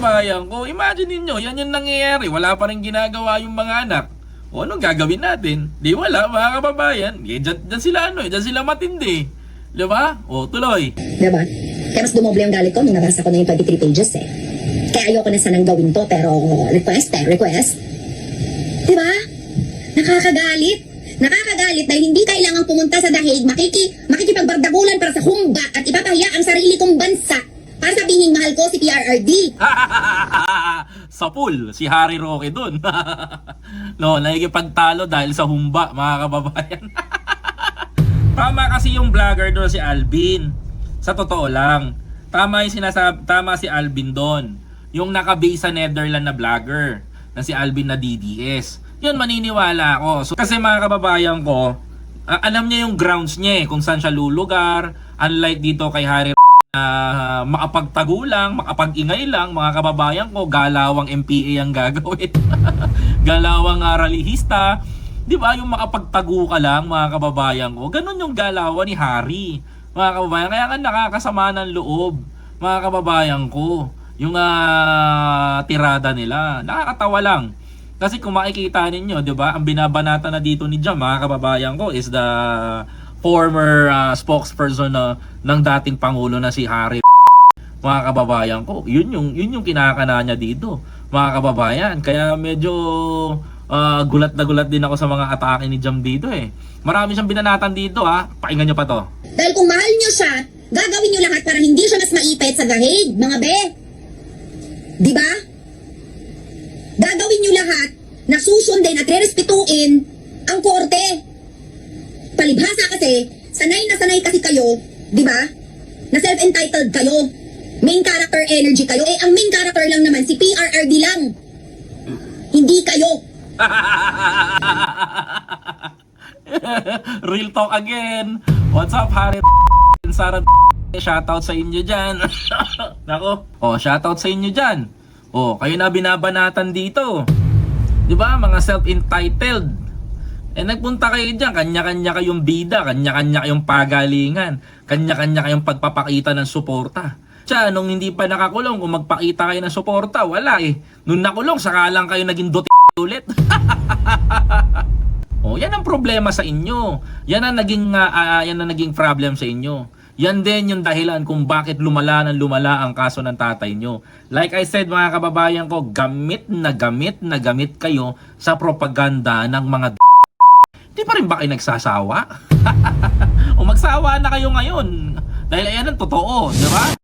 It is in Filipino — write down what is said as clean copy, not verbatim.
kababayan ko, imagine niyo, yan yung nangyayari. Wala pa rin ginagawa yung mga anak. O anong gagawin natin? Di wala, mga kababayan. Diyan sila diyan sila matindi. Di ba? O tuloy. Di ba? Kaya mas dumoble yung galit ko nung nabasa ko na yung 23 pages eh. Kaya ayoko na sanang gawin to, pero request. Di ba? Nakakagalit. Nakakagalit dahil hindi kailangang pumunta sa dahig, makikipagbardagulan para sa humba at ipapahiya ang sarili kong bansa para sabihin mahal ko si PRRD. Sa pool, si Harry Roque dun. No, nakikipagtalo dahil sa humba, mga kababayan. Tama kasi yung vlogger doon si Alvin. Sa totoo lang. Tama si Alvin doon. Yung naka-base sa Netherlands na vlogger na si Alvin na DDS. Yun, maniniwala ako. So, kasi mga kababayan ko, alam niya yung grounds niya kung saan siya lulugar. Unlike dito kay Harry makapagtagulang, makapag-ingay lang, mga kababayan ko, galawang MPA ang gagawin. Galawang rallyista. Di ba? Yung makapagtago ka lang, mga kababayan ko. Ganun yung galawan ni Harry. Mga kababayan, kaya nga nakakasama ng loob, mga kababayan ko. Yung tirada nila. Nakakatawa lang. Kasi kung makikita ninyo, di ba? Ang binabanata na dito ni Jam, mga kababayan ko, is the former spokesperson ng dating Pangulo na si Harry. Mga kababayan ko, yun yung kinakana niya dito, mga kababayan. Kaya medyo gulat na gulat din ako sa mga atake ni Jam dito eh. Marami siyang binanatan dito ha. Pakinggan niyo pa to. Dahil kung mahal niyo siya, gagawin niyo lahat para hindi siya mas maipit sa dahig, mga be. Di ba? Gagawin niyo lahat na susundin at rerespetuin ang korte. Palibhasa kasi, sanay na sanay kasi kayo, di ba? Na self-entitled kayo. Main character energy kayo. Eh, ang main character lang naman, si PRRD lang. Hindi kayo. Real talk again. What's up, Harry Sarah? Shoutout sa inyo dyan. Nako. Oh, shoutout sa inyo dyan. Oh, kayo na binabanatan dito. Di ba? Mga self-entitled. Eh nagpunta kayo dyan, kanya-kanya kayong bida, kanya-kanya kayong pagalingan, kanya-kanya kayong pagpapakita ng suporta. Tiyan, nung hindi pa nakakulong, kung magpakita kayo ng suporta, wala eh. Nung nakulong, saka lang kayo naging ulit. Oh, yan ang problema sa inyo. Yan ang naging problem sa inyo. Yan din yung dahilan kung bakit lumala ang kaso ng tatay nyo. Like I said, mga kababayan ko, gamit na gamit kayo sa propaganda ng mga di pa rin ba kayo nagsasawa? O magsawa na kayo ngayon. Dahil ayan ang totoo, di ba?